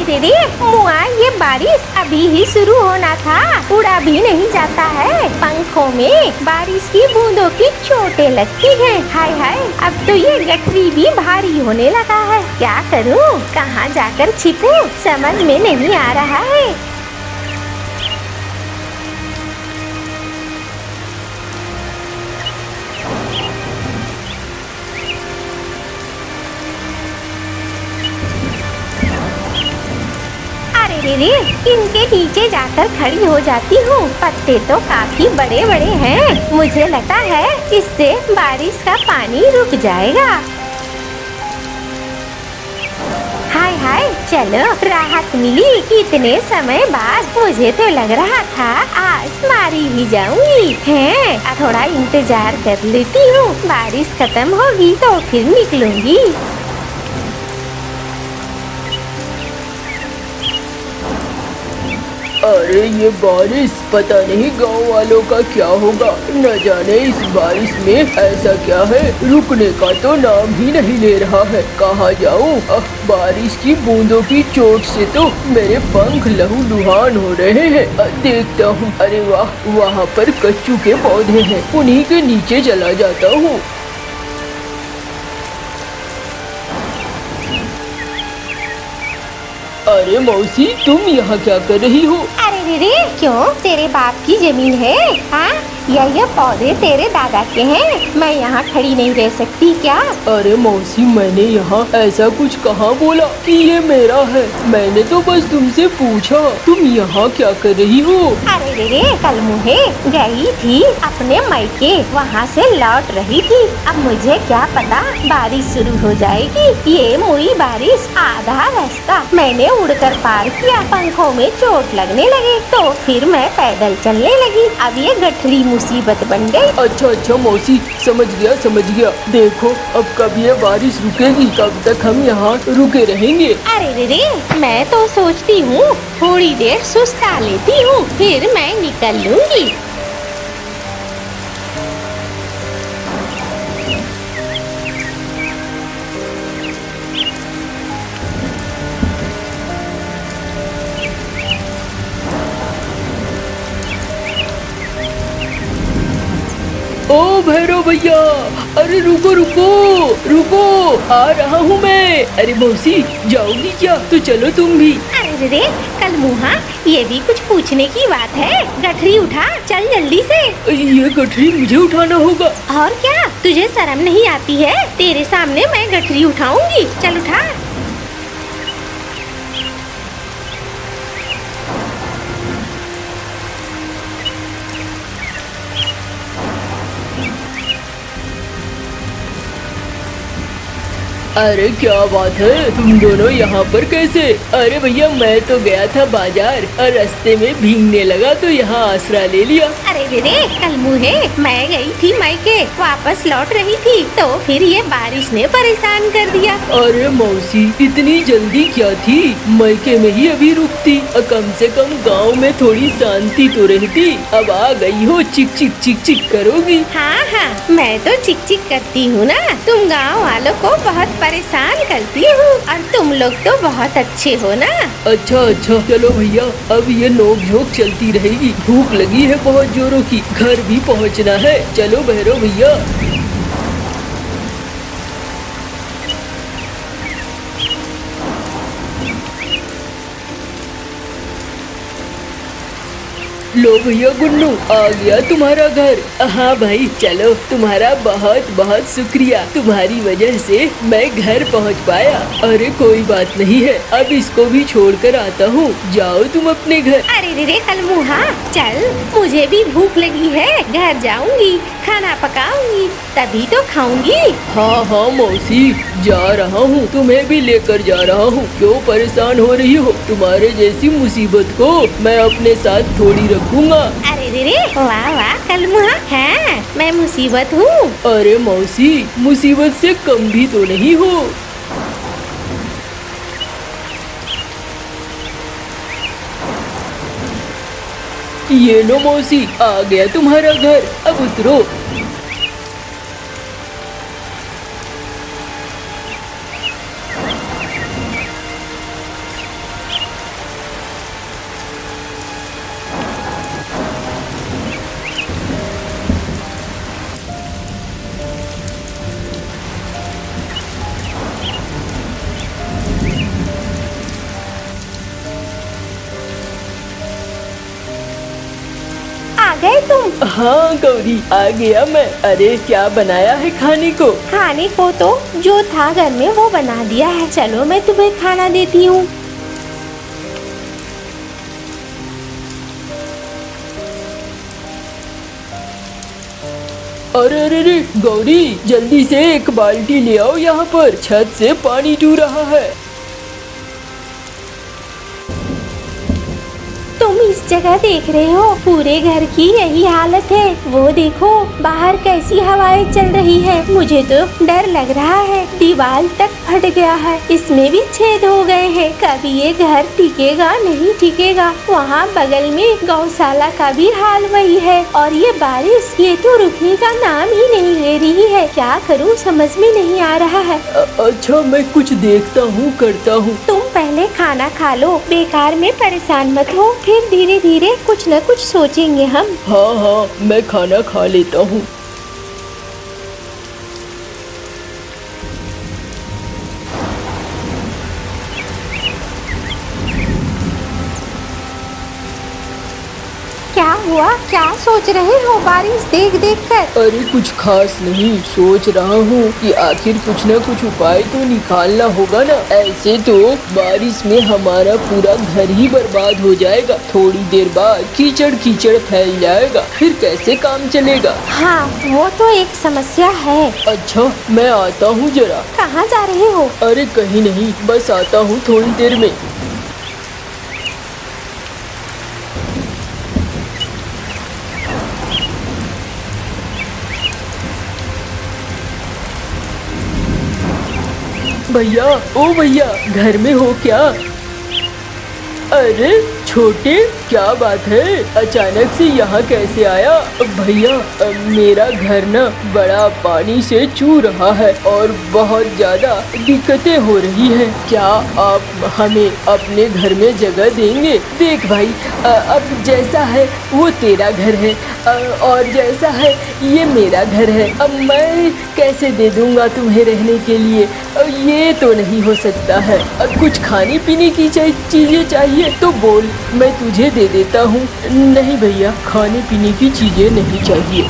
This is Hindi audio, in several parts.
रे रे मुआ, ये बारिश अभी ही शुरू होना था, उड़ा भी नहीं जाता है। पंखों में बारिश की बूंदों की चोटें लगती हैं। हाय हाय, अब तो ये गठरी भी भारी होने लगा है। क्या करूं, कहाँ जाकर छिपूं, समझ में नहीं आ रहा है। अरे रे, इनके नीचे जाकर खड़ी हो जाती हूँ। पत्ते तो काफी बड़े बड़े हैं। मुझे लगता है इससे बारिश का पानी रुक जाएगा। हाय हाय, चलो राहत मिली इतने समय बाद। मुझे तो लग रहा था आज मारी भी जाऊंगी। हैं, थोड़ा इंतजार कर लेती हूँ, बारिश खत्म होगी तो फिर निकलूंगी। अरे ये बारिश, पता नहीं गांव वालों का क्या होगा। न जाने इस बारिश में ऐसा क्या है, रुकने का तो नाम ही नहीं ले रहा है। कहाँ जाऊँ? बारिश की बूंदों की चोट से तो मेरे पंख लहूलुहान हो रहे हैं। देखता हूँ, अरे वाह, वहाँ पर कच्चू के पौधे हैं, उन्हीं के नीचे चला जाता हूँ। अरे मौसी, तुम यहाँ क्या कर रही हो? अरे रे, क्यों, तेरे बाप की जमीन है? हाँ, या ये पौधे तेरे दादा के हैं? मैं यहाँ खड़ी नहीं रह सकती क्या? अरे मौसी, मैंने यहाँ ऐसा कुछ कहाँ बोला कि ये मेरा है। मैंने तो बस तुमसे पूछा, तुम यहाँ क्या कर रही हो? अरे रे, कल मुहे गई थी अपने मायके, वहाँ से लौट रही थी। अब मुझे क्या पता बारिश शुरू हो जाएगी। ये मुई बारिश आधा रास्ता मैंने उड़कर पार किया। पंखों में चोट लगने लगी तो फिर मैं पैदल चलने लगी। अब ये गठरी मुसीबत बन गई। अच्छा मौसी, समझ गया। देखो अब कब ये बारिश रुकेगी, कब तक हम यहाँ रुके रहेंगे? अरे रे, मैं तो सोचती हूँ थोड़ी देर सुस्ता लेती हूँ, फिर मैं निकल लूंगी। ओ भैरव भैया, अरे रुको, आ रहा हूँ मैं। अरे मौसी, जाओगी क्या? तो चलो तुम भी। अरे रे, कल मुहा, ये भी कुछ पूछने की बात है। गठरी उठा, चल जल्दी से। ये गठरी मुझे उठाना होगा? और क्या, तुझे शर्म नहीं आती है? तेरे सामने मैं गठरी उठाऊंगी, चल उठा। अरे क्या बात है, तुम दोनों यहाँ पर कैसे? अरे भैया, मैं तो गया था बाजार और रास्ते में भीगने लगा तो यहाँ आसरा ले लिया। अरे रे, कल मुहे, मैं गई थी मायके, वापस लौट रही थी तो फिर ये बारिश ने परेशान कर दिया। अरे मौसी, इतनी जल्दी क्या थी? मायके में ही अभी रुकती, कम से कम गांव में थोड़ी शांति तो रहती। अब आ गई हो, चिक चिक करोगी। हाँ, मैं तो चिक चिक करती हूँ ना। तुम गाँव वालों को बहुत परेशान करती हूँ और तुम लोग तो बहुत अच्छे हो ना। अच्छा, चलो भैया, अब ये नोक झोंक चलती रहेगी। भूख लगी है बहुत जोरों की, घर भी पहुँचना है। चलो भैरव भैया। लो भैया गुन्नू, आ गया तुम्हारा घर। हाँ भाई, चलो, तुम्हारा बहुत बहुत शुक्रिया। तुम्हारी वजह से मैं घर पहुँच पाया। अरे कोई बात नहीं है, अब इसको भी छोड़कर आता हूँ। जाओ तुम अपने घर। अरे रे कल मुहा, चल, मुझे भी भूख लगी है, घर जाऊंगी, खाना पकाऊंगी, तभी तो खाऊंगी। हाँ मौसी, जा रहा हूँ, तुम्हें भी लेकर जा रहा हूँ। क्यों परेशान हो रही हो? तुम्हारे जैसी मुसीबत को मैं अपने साथ थोड़ी रखूंगा। अरे रे वाह कल मुहा, है मैं मुसीबत हूँ? अरे मौसी, मुसीबत से कम भी तो नहीं हो। ये लो मौसी, आ गया तुम्हारा घर, अब उतरो। गए तुम? हाँ गौरी, आ गया मैं। अरे क्या बनाया है खाने को? खाने को तो जो था घर में वो बना दिया है। चलो मैं तुम्हें खाना देती हूँ। अरे अरे अरे गौरी, जल्दी से एक बाल्टी ले आओ, यहाँ पर छत से पानी टू रहा है। तुम इस जगह देख रहे हो, पूरे घर की यही हालत है। वो देखो बाहर कैसी हवाएं चल रही है। मुझे तो डर लग रहा है, दीवार तक फट गया है, इसमें भी छेद हो गए हैं। कभी ये घर टिकेगा नहीं टिकेगा। वहाँ बगल में गौशाला का भी हाल वही है। और ये बारिश, ये तो रुकने का नाम ही नहीं ले रही है। क्या करूँ समझ में नहीं आ रहा है। अच्छा मैं कुछ देखता हूँ, करता हूँ। तुम पहले खाना खा लो, बेकार में परेशान मत हो, फिर धीरे धीरे कुछ न कुछ सोचेंगे हम। हाँ हाँ, मैं खाना खा लेता हूँ। क्या हुआ, क्या सोच रहे हो बारिश देख देख कर? अरे कुछ खास नहीं, सोच रहा हूँ कि आखिर कुछ न कुछ उपाय तो निकालना होगा ना। ऐसे तो बारिश में हमारा पूरा घर ही बर्बाद हो जाएगा। थोड़ी देर बाद कीचड़ कीचड़ फैल जाएगा, फिर कैसे काम चलेगा। हाँ वो तो एक समस्या है। अच्छा मैं आता हूँ जरा। कहाँ जा रहे हो? अरे कहीं नहीं, बस आता हूँ थोड़ी देर में। भैया, ओ भैया, घर में हो क्या? अरे छोटे, क्या बात है, अचानक से यहाँ कैसे आया? भैया मेरा घर ना बड़ा पानी से चू रहा है और बहुत ज्यादा दिक्कतें हो रही हैं। क्या आप हमें अपने घर में जगह देंगे? देख भाई, अब जैसा है वो तेरा घर है और जैसा है ये मेरा घर है। अब मैं कैसे दे दूंगा तुम्हें रहने के लिए? ये तो नहीं हो सकता है। कुछ खाने पीने की चीजें चाहिए तो बोल, मैं तुझे दे देता हूँ। नहीं भैया, खाने पीने की चीजें नहीं चाहिए।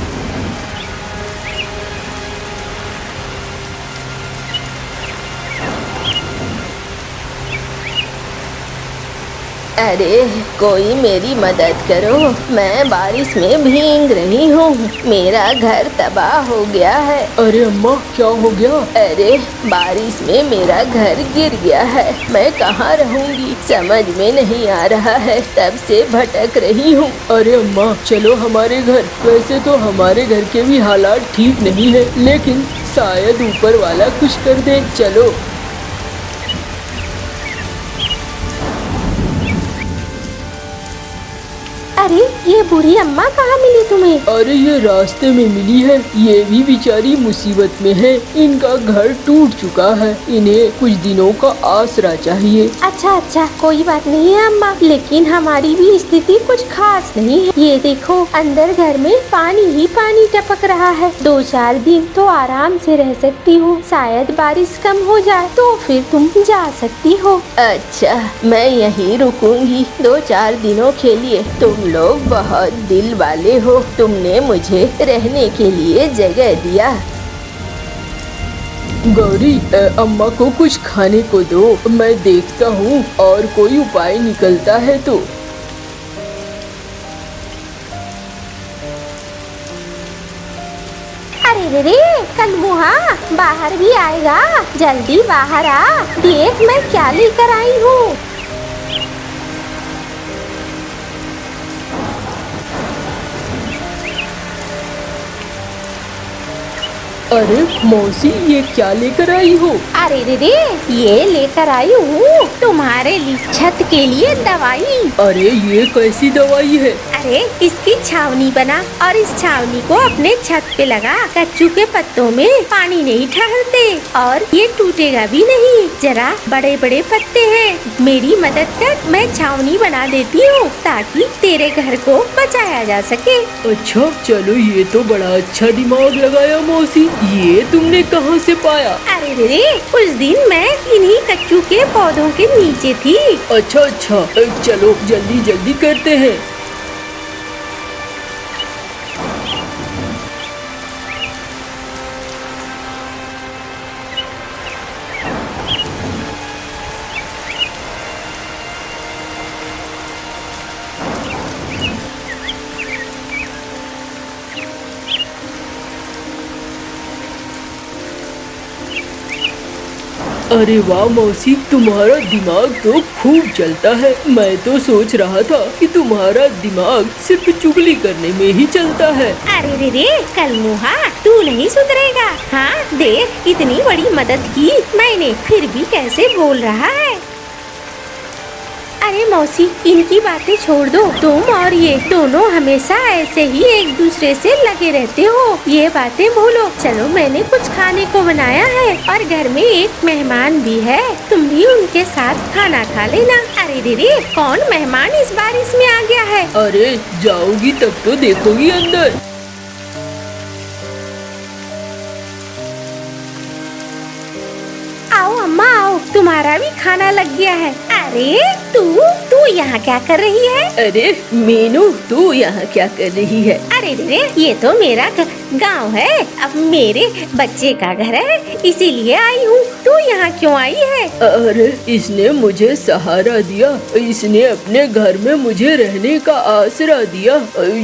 अरे कोई मेरी मदद करो, मैं बारिश में भीग रही हूँ। मेरा घर तबाह हो गया है। अरे अम्मा, क्या हो गया? अरे बारिश में मेरा घर गिर गया है। मैं कहाँ रहूँगी समझ में नहीं आ रहा है, तब से भटक रही हूँ। अरे अम्मा चलो हमारे घर। वैसे तो हमारे घर के भी हालात ठीक नहीं है, लेकिन शायद ऊपर वाला कुछ कर दे। चलो। अरे ये बूढ़ी अम्मा कहाँ मिली तुम्हें? अरे ये रास्ते में मिली है। ये भी बेचारी मुसीबत में है, इनका घर टूट चुका है, इन्हें कुछ दिनों का आसरा चाहिए। अच्छा अच्छा, कोई बात नहीं है अम्मा, लेकिन हमारी भी स्थिति कुछ खास नहीं है। ये देखो अंदर घर में पानी ही पानी टपक रहा है। 2-4 दिन तो आराम से रह सकती हूँ, शायद बारिश कम हो जाए तो फिर तुम जा सकती हो। अच्छा मैं यहीं रुकूंगी 2-4 दिनों के लिए। तुम लोग बहुत दिल वाले हो, तुमने मुझे रहने के लिए जगह दिया। गौरी, अम्मा को कुछ खाने को दो, मैं देखता हूँ और कोई उपाय निकलता है तो। अरे रे कलमुहा, बाहर भी आएगा, जल्दी बाहर आ, देख मैं क्या लेकर आई हूँ। अरे मौसी, ये क्या लेकर आई हो? अरे रे ये लेकर आई हूँ तुम्हारे लिए छत के लिए दवाई। अरे ये कैसी दवाई है? अरे इसकी छावनी बना और इस छावनी को अपने छत पे लगा। कच्चू के पत्तों में पानी नहीं ठहरते और ये टूटेगा भी नहीं। जरा बड़े बड़े पत्ते हैं, मेरी मदद कर, मैं छावनी बना देती हूँ ताकि तेरे घर को बचाया जा सके। अच्छा चलो, ये तो बड़ा अच्छा दिमाग लगाया मौसी। ये तुमने कहाँ से पाया? अरे रे उस दिन मैं इन्हीं कच्चू के पौधों के नीचे थी। अच्छा अच्छा, चलो जल्दी जल्दी करते हैं। अरे वाह मौसी, तुम्हारा दिमाग तो खूब चलता है। मैं तो सोच रहा था कि तुम्हारा दिमाग सिर्फ चुगली करने में ही चलता है। अरे रे रे कलमुहा, तू नहीं सुधरेगा। हाँ देख, इतनी बड़ी मदद की मैंने, फिर भी कैसे बोल रहा है। अरे मौसी, इनकी बातें छोड़ दो। तुम और ये दोनों हमेशा ऐसे ही एक दूसरे से लगे रहते हो, ये बातें भूलो। चलो, मैंने कुछ खाने को बनाया है और घर में एक मेहमान भी है, तुम भी उनके साथ खाना खा लेना। अरे रे रे, कौन मेहमान इस बारिश में आ गया है? अरे जाओगी तब तो देखोगी अंदर। आओ अम्मा आओ, तुम्हारा भी खाना लग गया है। अरे तू यहाँ क्या कर रही है? अरे मीनू, तू यहाँ क्या कर रही है? अरे रे, ये तो मेरा गांव है, अब मेरे बच्चे का घर है, इसीलिए आई हूँ। तू यहाँ क्यों आई है? अरे इसने मुझे सहारा दिया, इसने अपने घर में मुझे रहने का आसरा दिया।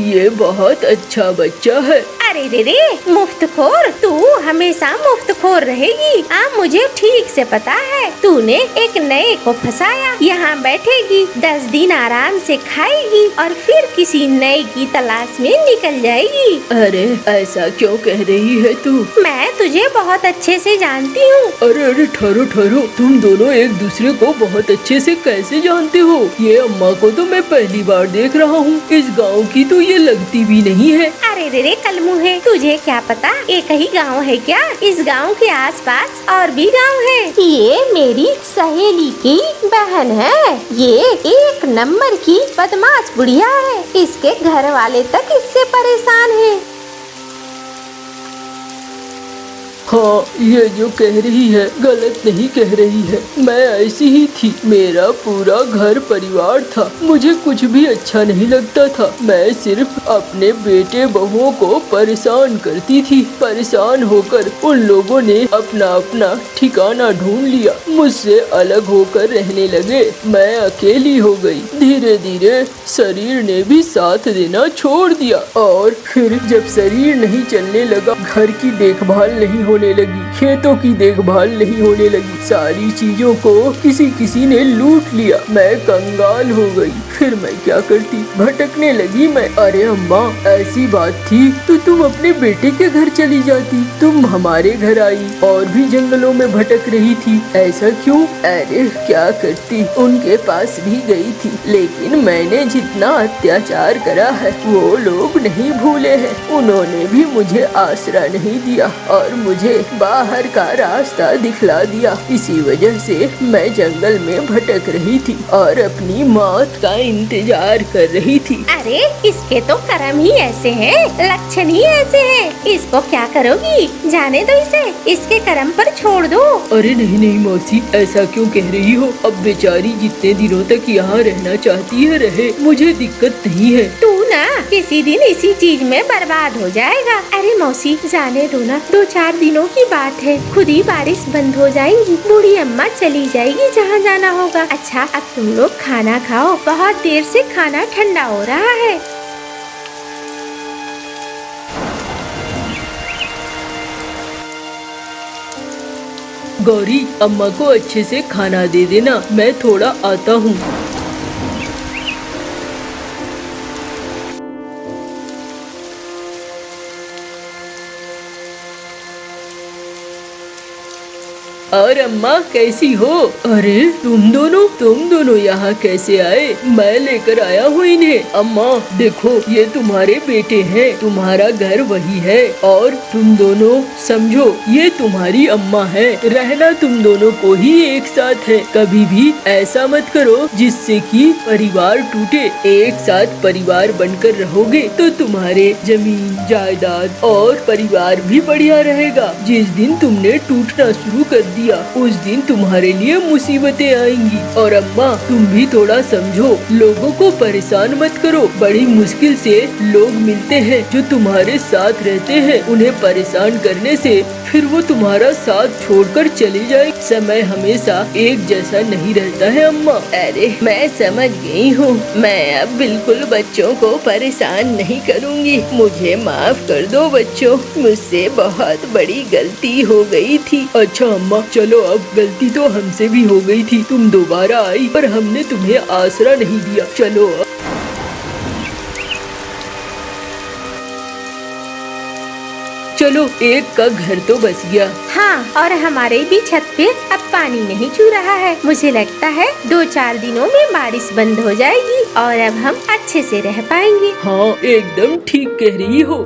ये बहुत अच्छा बच्चा है। अरे रे, मुफ्तखोर, तू हमेशा मुफ्तखोर रहेगी। मुझे ठीक से पता है, तूने एक नए को फंसाया। यहाँ बैठेगी, 10 दिन आराम से खाएगी और फिर किसी नए की तलाश में निकल जाएगी। अरे ऐसा क्यों कह रही है तू? मैं तुझे बहुत अच्छे से जानती हूँ। अरे ठहरो ठहरो, तुम दोनों एक दूसरे को बहुत अच्छे से कैसे जानते हो? ये अम्मा को तो मैं पहली बार देख रहा हूँ, इस गाँव की तो ये लगती भी नहीं है। अरे रे कलमुहे, तुझे क्या पता एक ही गांव है क्या? इस गांव के आसपास और भी गांव है। ये मेरी सहेली की बहन है। ये एक नंबर की बदमाश बुढ़िया है, इसके घर वाले तक इससे परेशान है। हाँ, ये जो कह रही है गलत नहीं कह रही है। मैं ऐसी ही थी, मेरा पूरा घर परिवार था, मुझे कुछ भी अच्छा नहीं लगता था। मैं सिर्फ अपने बेटे बहुओं को परेशान करती थी। परेशान होकर उन लोगों ने अपना अपना ठिकाना ढूंढ लिया, मुझसे अलग होकर रहने लगे। मैं अकेली हो गई। धीरे धीरे शरीर ने भी साथ देना छोड़ दिया और फिर जब शरीर नहीं चलने लगा, घर की देखभाल नहीं होने लगी, खेतों की देखभाल नहीं होने लगी, सारी चीजों को किसी ने लूट लिया। मैं कंगाल हो गई। फिर मैं क्या करती, भटकने लगी मैं। अरे अम्मा, ऐसी बात थी तो तुम अपने बेटे के घर चली जाती, तुम हमारे घर आई और भी जंगलों में भटक रही थी। ऐसा क्यों? अरे क्या करती, उनके पास भी गई थी, लेकिन मैंने जितना अत्याचार करा है वो लोग नहीं भूले हैं। उन्होंने भी मुझे आसरा नहीं दिया और मुझे बाहर का रास्ता दिखला दिया। इसी वजह से मैं जंगल में भटक रही थी और अपनी मौत का इंतजार कर रही थी। अरे इसके तो कर्म ही ऐसे हैं, लक्षण ही ऐसे हैं। इसको क्या करोगी? जाने दो इसे, इसके कर्म पर छोड़ दो। अरे नहीं नहीं मौसी, ऐसा क्यों कह रही हो? अब बेचारी जितने दिनों तक यहाँ रहना चाहती है रहे, मुझे दिक्कत नहीं है। तू ना किसी दिन इसी चीज में बर्बाद हो जाएगा। अरे मौसी, जाने दो ना, 2-4 दिनों की बात है, खुद ही बारिश बंद हो जाएगी, बूढ़ी अम्मा चली जाएगी जहाँ जाना होगा। अच्छा, अब तुम लोग खाना खाओ, बहुत देर से खाना ठंडा हो रहा है। गौरी, अम्मा को अच्छे से खाना दे देना, मैं थोड़ा आता हूँ। और अम्मा कैसी हो? अरे तुम दोनों यहाँ कैसे आए? मैं लेकर आया हूँ इन्हें। अम्मा देखो, ये तुम्हारे बेटे हैं, तुम्हारा घर वही है और तुम दोनों समझो ये तुम्हारी अम्मा है। रहना तुम दोनों को ही एक साथ है, कभी भी ऐसा मत करो जिससे कि परिवार टूटे। एक साथ परिवार बनकर रहोगे तो तुम्हारे जमीन जायदाद और परिवार भी बढ़िया रहेगा। जिस दिन तुमने टूटना शुरू कर दिया उस दिन तुम्हारे लिए मुसीबतें आएंगी। और अम्मा तुम भी थोड़ा समझो, लोगों को परेशान मत करो। बड़ी मुश्किल से लोग मिलते हैं जो तुम्हारे साथ रहते हैं, उन्हें परेशान करने से फिर वो तुम्हारा साथ छोड़कर चले जाए। समय हमेशा एक जैसा नहीं रहता है अम्मा। अरे मैं समझ गई हूँ, मैं अब बिल्कुल बच्चों को परेशान नहीं करूँगी। मुझे माफ कर दो बच्चों, मुझसे बहुत बड़ी गलती हो गई थी। अच्छा अम्मा चलो अब गलती तो हमसे भी हो गई थी, तुम दोबारा आई पर हमने तुम्हें आसरा नहीं दिया। चलो अब। चलो एक का घर तो बच गया। हाँ, और हमारे भी छत पे अब पानी नहीं छू रहा है। मुझे लगता है 2-4 दिनों में बारिश बंद हो जाएगी और अब हम अच्छे से रह पाएंगे। हाँ एकदम ठीक कह रही हो।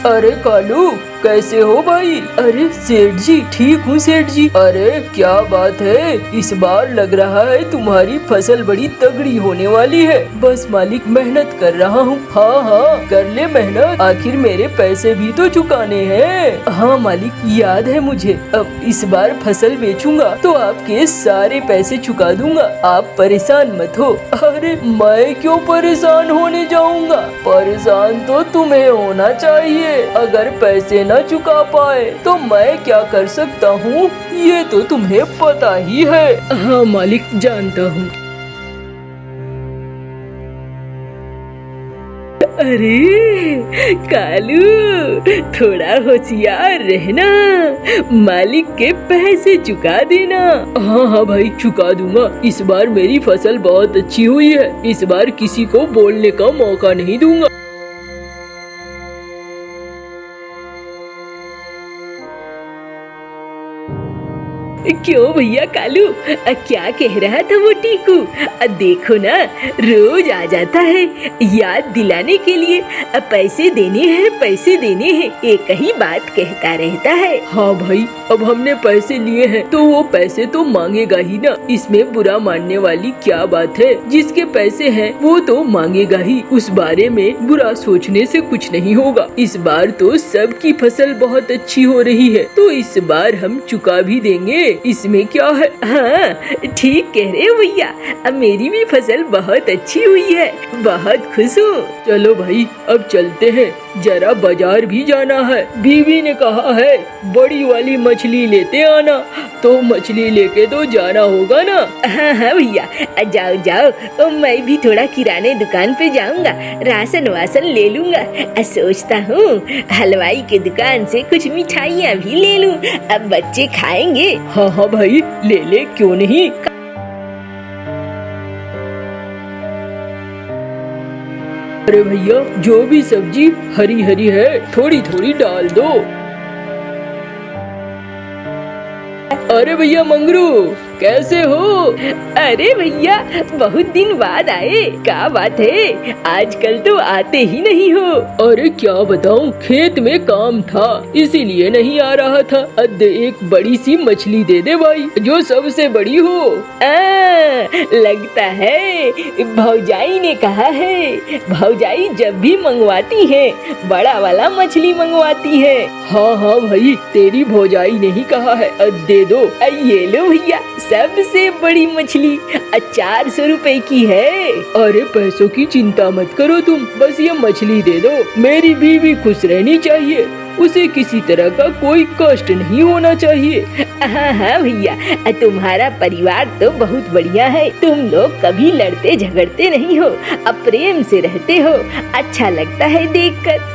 अरे कालू कैसे हो भाई? अरे सेठ जी ठीक हूँ सेठ जी। अरे क्या बात है, इस बार लग रहा है तुम्हारी फसल बड़ी तगड़ी होने वाली है। बस मालिक मेहनत कर रहा हूँ। हाँ हाँ कर ले मेहनत, आखिर मेरे पैसे भी तो चुकाने हैं। हाँ मालिक याद है मुझे। अब इस बार फसल बेचूंगा तो आपके सारे पैसे चुका दूंगा, आप परेशान मत हो। अरे मैं क्यों परेशान होने जाऊंगा, परेशान तो तुम्हें होना चाहिए। अगर पैसे न चुका पाए तो मैं क्या कर सकता हूँ ये तो तुम्हें पता ही है। हाँ मालिक जानता हूँ। अरे कालू थोड़ा होशियार रहना, मालिक के पैसे चुका देना। हाँ हाँ भाई चुका दूंगा। इस बार मेरी फसल बहुत अच्छी हुई है, इस बार किसी को बोलने का मौका नहीं दूंगा। क्यों भैया कालू क्या कह रहा था वो टीकू? देखो ना रोज आ जाता है याद दिलाने के लिए, पैसे देने हैं पैसे देने हैं, एक ही बात कहता रहता है। हाँ भाई अब हमने पैसे लिए हैं तो वो पैसे तो मांगेगा ही ना, इसमें बुरा मानने वाली क्या बात है। जिसके पैसे हैं वो तो मांगेगा ही, उस बारे में बुरा सोचने से कुछ नहीं होगा। इस बार तो सबकी फसल बहुत अच्छी हो रही है तो इस बार हम चुका भी देंगे, इसमें क्या है। हाँ ठीक कह रहे हो भैया, अब मेरी भी फसल बहुत अच्छी हुई है, बहुत खुश हूँ। चलो भाई अब चलते हैं, जरा बाजार भी जाना है। बीवी ने कहा है बड़ी वाली मछली लेते आना, तो मछली लेके तो जाना होगा ना। हाँ हाँ भैया जाओ जाओ, तो मैं भी थोड़ा किराने दुकान पे जाऊंगा, राशन वासन ले लूंगा। सोचता हूँ हलवाई के दुकान से कुछ मिठाइयाँ भी ले लूं, अब बच्चे खाएंगे। हाँ हाँ भाई ले ले क्यों नहीं। अरे भैया जो भी सब्जी हरी हरी है थोड़ी थोड़ी डाल दो। अरे भैया मंगरू कैसे हो? अरे भैया बहुत दिन बाद आए, क्या बात है आजकल तो आते ही नहीं हो। अरे क्या बताऊं खेत में काम था इसीलिए नहीं आ रहा था। एक बड़ी सी मछली दे दे भाई, जो सबसे बड़ी हो। लगता है भौजाई ने कहा है, भौजाई जब भी मंगवाती है बड़ा वाला मछली मंगवाती है। हाँ हाँ भाई तेरी भौजाई ने ही कहा है, दे दो। ये लो भैया सबसे बड़ी मछली 400 रुपए की है। अरे पैसों की चिंता मत करो तुम, बस ये मछली दे दो। मेरी बीवी खुश रहनी चाहिए, उसे किसी तरह का कोई कष्ट नहीं होना चाहिए। हाँ हाँ भैया तुम्हारा परिवार तो बहुत बढ़िया है, तुम लोग कभी लड़ते झगड़ते नहीं हो, अब प्रेम से रहते हो, अच्छा लगता है देखकर।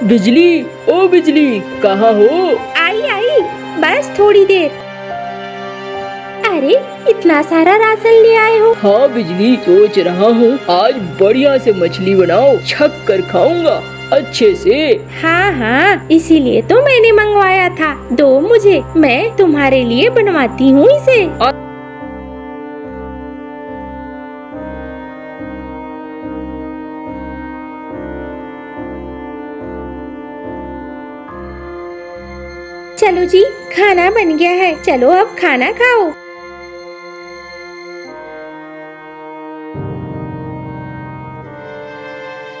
बिजली ओ बिजली कहाँ हो? आई आई बस थोड़ी देर। अरे इतना सारा राशन ले आए हो? हाँ बिजली सोच रहा हूँ आज बढ़िया से मछली बनाओ, छक कर खाऊंगा अच्छे से। हाँ हाँ इसीलिए तो मैंने मंगवाया था, दो मुझे, मैं तुम्हारे लिए बनवाती हूँ इसे। चलो जी खाना बन गया है, चलो अब खाना खाओ।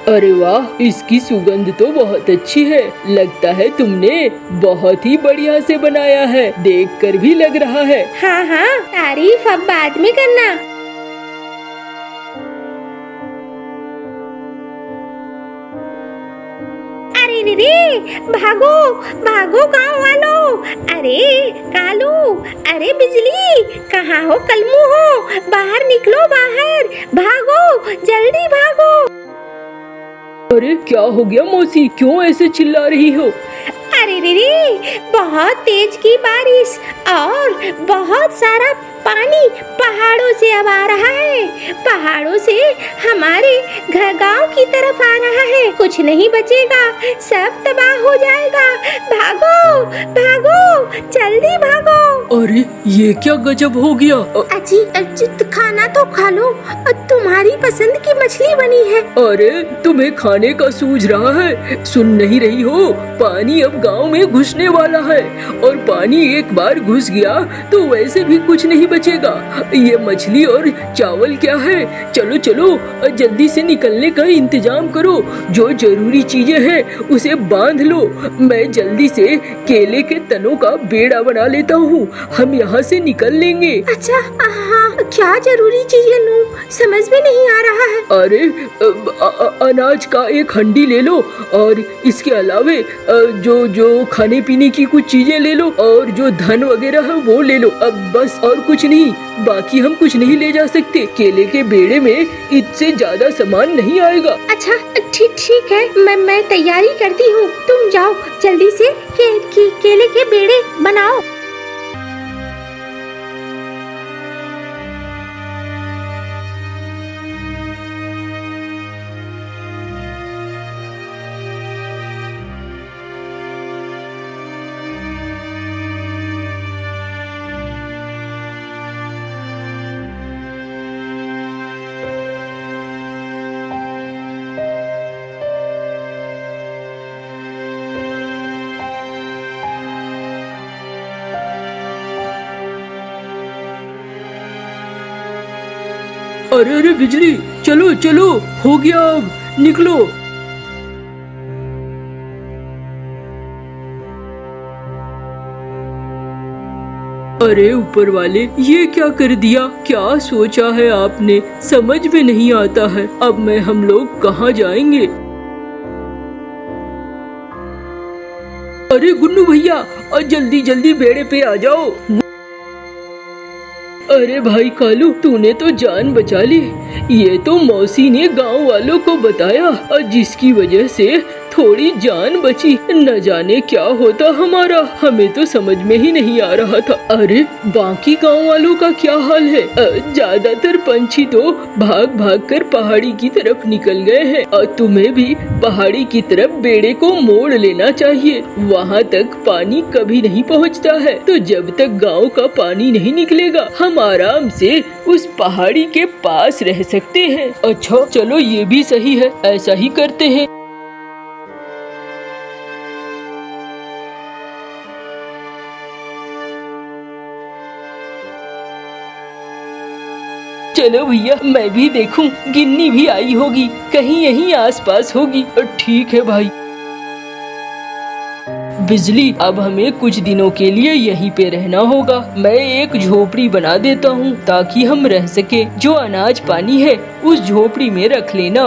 अरे वाह, इसकी सुगंध तो बहुत अच्छी है। लगता है तुमने बहुत ही बढ़िया से बनाया है, देखकर भी लग रहा है। हाँ हाँ, तारीफ अब बाद में करना। अरे रे रे, भागो भागो गांव वालों। अरे कालू, अरे बिजली, कहाँ हो कलमू हो? बाहर निकलो बाहर, भागो जल्दी भागो। अरे क्या हो गया मौसी, क्यों ऐसे चिल्ला रही हो? अरे रे रे, बहुत तेज की बारिश और बहुत सारा पानी पहाड़ों से अब आ रहा है। पहाड़ों से हमारे घर गांव की तरफ आ रहा है। कुछ नहीं बचेगा, सब तबाह हो जाएगा। भागो भागो, जल्दी भागो। अरे ये क्या गजब हो गया? अजी खाना तो खा लो, तुम्हारी पसंद की मछली बनी है। अरे तुम्हें खाने का सूझ रहा है? सुन नहीं रही हो? पानी अब गांव में घुसने वाला है, और पानी एक बार घुस गया तो वैसे भी कुछ नहीं बचेगा। ये मछली और चावल क्या है? चलो चलो जल्दी से निकलने का इंतजाम करो। जो जरूरी चीजें हैं उसे बांध लो। मैं जल्दी से केले के तनों का बेड़ा बना लेता हूँ, हम यहाँ से निकल लेंगे। अच्छा हाँ, क्या जरूरी चीजें लूं? समझ में नहीं आ रहा है। अरे अनाज का एक हंडी ले लो, और इसके अलावे जो जो खाने पीने की कुछ चीजें ले लो, और जो धन वगैरह है वो ले लो। अब बस और कुछ नहीं, बाकी हम कुछ नहीं ले जा सकते। केले के बेड़े में इससे ज्यादा सामान नहीं आएगा। अच्छा ठीक है, मैं तैयारी करती हूँ। तुम जाओ जल्दी से केले के बेड़े बनाओ। अरे अरे बिजली, चलो चलो, हो गया, अब निकलो। अरे ऊपर वाले, ये क्या कर दिया? क्या सोचा है आपने? समझ में नहीं आता है। अब मैं हम लोग कहाँ जाएंगे? अरे गुन्नू भैया, जल्दी जल्दी बेड़े पे आ जाओ। अरे भाई कालू, तूने तो जान बचा ली। ये तो मौसी ने गांव वालों को बताया, और जिसकी वजह से थोड़ी जान बची। न जाने क्या होता हमारा, हमें तो समझ में ही नहीं आ रहा था। अरे बाकी गांव वालों का क्या हाल है? ज्यादातर पंछी तो भाग भाग कर पहाड़ी की तरफ निकल गए हैं, और तुम्हें भी पहाड़ी की तरफ बेड़े को मोड़ लेना चाहिए। वहाँ तक पानी कभी नहीं पहुँचता है, तो जब तक गांव का पानी नहीं निकलेगा हम आराम से उस पहाड़ी के पास रह सकते हैं। अच्छा चलो, ये भी सही है, ऐसा ही करते हैं। चलो भैया, मैं भी देखूं, गिन्नी भी आई होगी, कहीं यहीं आसपास होगी। ठीक है भाई। बिजली, अब हमें कुछ दिनों के लिए यहीं पे रहना होगा। मैं एक झोपड़ी बना देता हूँ ताकि हम रह सके। जो अनाज पानी है उस झोपड़ी में रख लेना।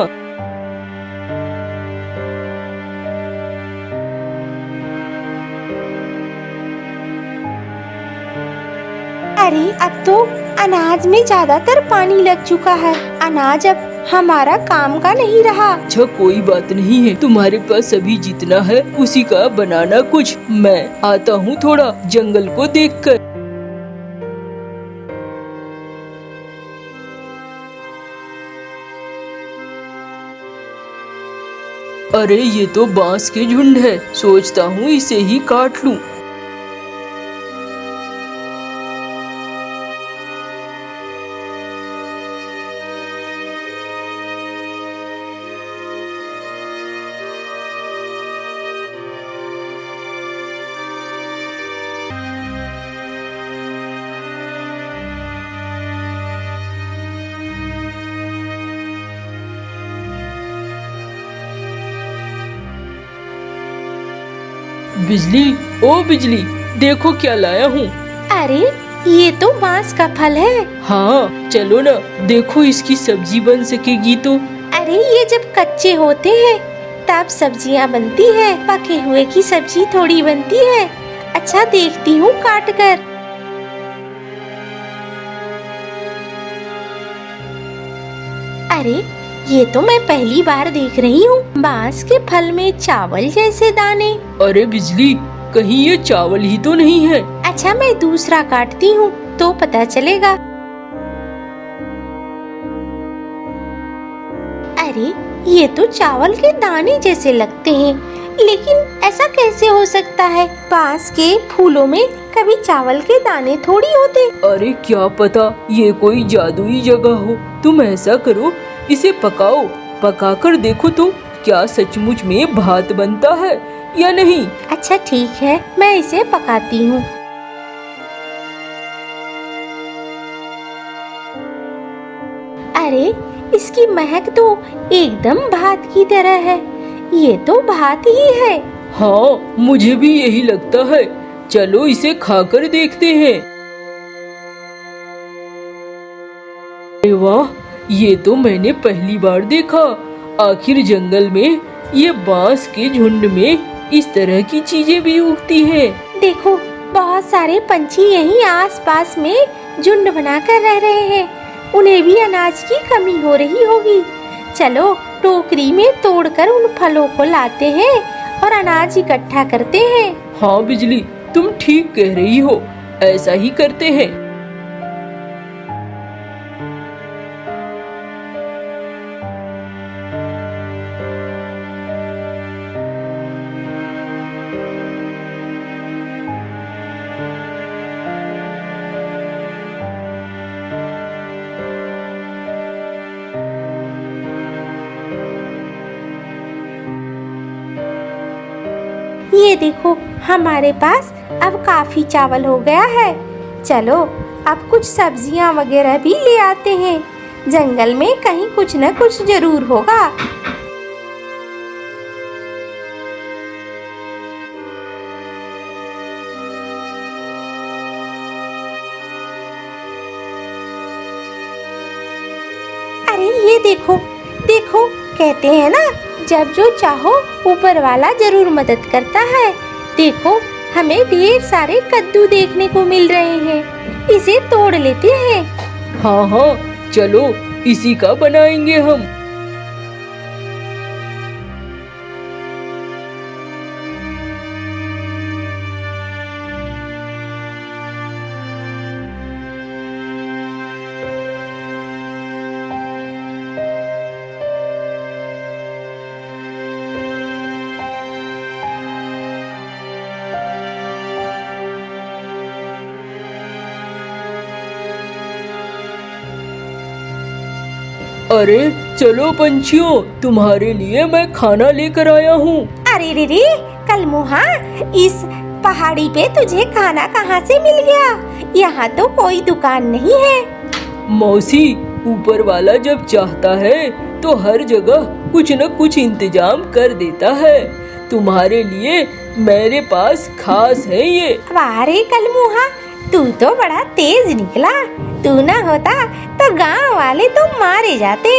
अरे अब तो अनाज में ज्यादातर पानी लग चुका है। अनाज अब हमारा काम का नहीं रहा। अच्छा कोई बात नहीं है, तुम्हारे पास अभी जितना है उसी का बनाना कुछ। मैं आता हूँ थोड़ा जंगल को देखकर। अरे ये तो बांस के झुंड है, सोचता हूँ इसे ही काट लूं। बिजली, ओ बिजली, देखो क्या लाया हूँ। अरे ये तो बांस का फल है। हाँ चलो ना, देखो इसकी सब्जी बन सकेगी तो। अरे ये जब कच्चे होते हैं तब सब्जियां बनती है, पके हुए की सब्जी थोड़ी बनती है। अच्छा देखती हूँ काट कर। अरे ये तो मैं पहली बार देख रही हूँ, बांस के फल में चावल जैसे दाने। अरे बिजली, कहीं ये चावल ही तो नहीं है। अच्छा मैं दूसरा काटती हूँ तो पता चलेगा। अरे ये तो चावल के दाने जैसे लगते हैं, लेकिन ऐसा कैसे हो सकता है? बांस के फूलों में कभी चावल के दाने थोड़ी होते। अरे क्या पता ये कोई जादुई जगह हो। तुम ऐसा करो, इसे पकाओ, पकाकर देखो तो क्या सचमुच में भात बनता है या नहीं। अच्छा ठीक है, मैं इसे पकाती हूँ। अरे इसकी महक तो एकदम भात की तरह है। ये तो भात ही है। हाँ मुझे भी यही लगता है। चलो इसे खाकर देखते हैं। अरे वाह, ये तो मैंने पहली बार देखा। आखिर जंगल में ये बांस के झुंड में इस तरह की चीजें भी उगती हैं। देखो बहुत सारे पंछी यहीं आसपास में झुंड बनाकर रह रहे हैं। उन्हें भी अनाज की कमी हो रही होगी। चलो टोकरी में तोड़कर उन फलों को लाते हैं और अनाज इकट्ठा करते हैं। हाँ बिजली, तुम ठीक कह रही हो, ऐसा ही करते हैं। ये देखो हमारे पास अब काफी चावल हो गया है। चलो अब कुछ सब्जियां वगैरह भी ले आते हैं। जंगल में कहीं कुछ न कुछ जरूर होगा। अरे ये देखो, देखो कहते हैं ना, जब जो चाहो ऊपर वाला जरूर मदद करता है। देखो हमें ढेर सारे कद्दू देखने को मिल रहे हैं, इसे तोड़ लेते हैं। हाँ हाँ चलो, इसी का बनाएंगे हम। अरे चलो पंछियों, तुम्हारे लिए मैं खाना लेकर आया हूँ। अरे रे रे कलमुहा, इस पहाड़ी पे तुझे खाना कहाँ से मिल गया? यहाँ तो कोई दुकान नहीं है। मौसी, ऊपर वाला जब चाहता है तो हर जगह कुछ न कुछ इंतजाम कर देता है। तुम्हारे लिए मेरे पास खास है ये। वाह रे कलमुहा, तू तो बड़ा तेज निकला। तू ना होता तो गांव वाले तो मारे जाते।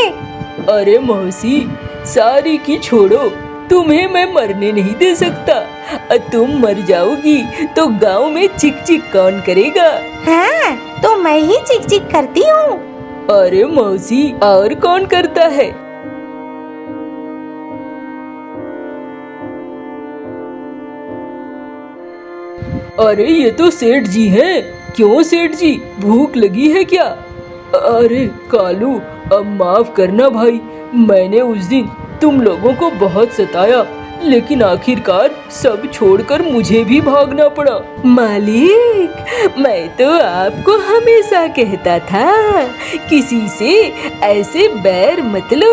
अरे मौसी, सारी की छोड़ो, तुम्हें मैं मरने नहीं दे सकता। तुम मर जाओगी तो गांव में चिक चिक कौन करेगा? हाँ तो मैं ही चिक चिक करती हूँ। अरे मौसी, और कौन करता है? अरे ये तो सेठ जी हैं। क्यों सेठ जी, भूख लगी है क्या? अरे कालू, अब माफ करना भाई, मैंने उस दिन तुम लोगों को बहुत सताया, लेकिन आखिरकार सब छोड़कर मुझे भी भागना पड़ा। मालिक, मैं तो आपको हमेशा कहता था किसी से ऐसे बैर मत लो।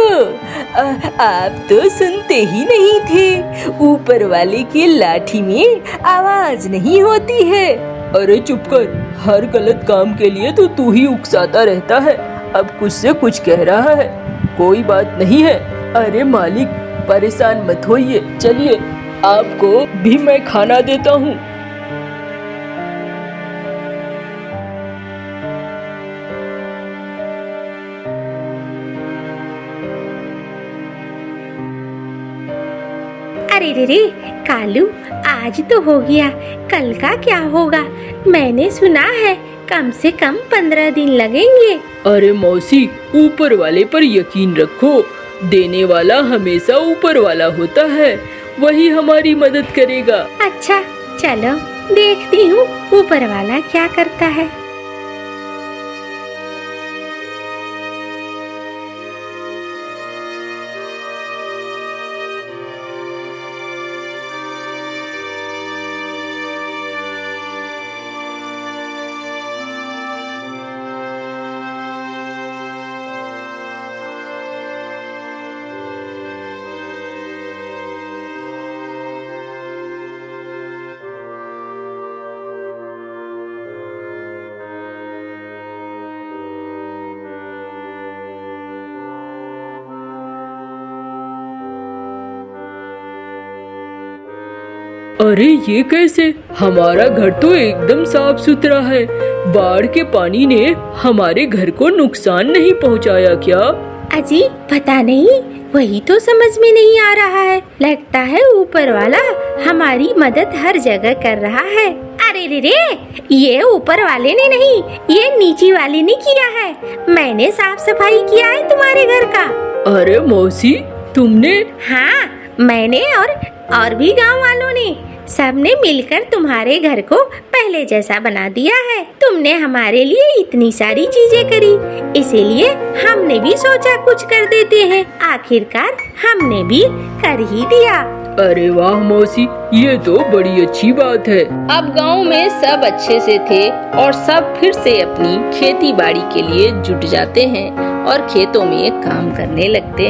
आप तो सुनते ही नहीं थे। ऊपर वाले की लाठी में आवाज नहीं होती है। अरे चुप कर, हर गलत काम के लिए तो तू ही उकसाता रहता है। अब कुछ से कुछ कह रहा है, कोई बात नहीं है। अरे मालिक, परेशान मत होइए, चलिए आपको भी मैं खाना देता हूँ। अरे रे रे कालू, आज तो हो गया, कल का क्या होगा? मैंने सुना है कम से कम 15 दिन लगेंगे। अरे मौसी, ऊपर वाले पर यकीन रखो, देने वाला हमेशा ऊपर वाला होता है, वही हमारी मदद करेगा। अच्छा चलो देखती हूँ ऊपर वाला क्या करता है। अरे ये कैसे? हमारा घर तो एकदम साफ सुथरा है, बाढ़ के पानी ने हमारे घर को नुकसान नहीं पहुंचाया क्या? अजी पता नहीं, वही तो समझ में नहीं आ रहा है। लगता है ऊपर वाला हमारी मदद हर जगह कर रहा है। अरे रे रे, ये ऊपर वाले ने नहीं, ये नीची वाले ने किया है। मैंने साफ सफाई किया है तुम्हारे घर का। अरे मौसी, तुमने? हाँ मैंने और भी गांव वालों ने, सबने मिलकर तुम्हारे घर को पहले जैसा बना दिया है। तुमने हमारे लिए इतनी सारी चीजें करी, इसीलिए हमने भी सोचा कुछ कर देते हैं। आखिरकार हमने भी कर ही दिया। अरे वाह मौसी, ये तो बड़ी अच्छी बात है। अब गांव में सब अच्छे से थे और सब फिर से अपनी खेती बाड़ी के लिए जुट जाते हैं और खेतों में काम करने लगते हैं।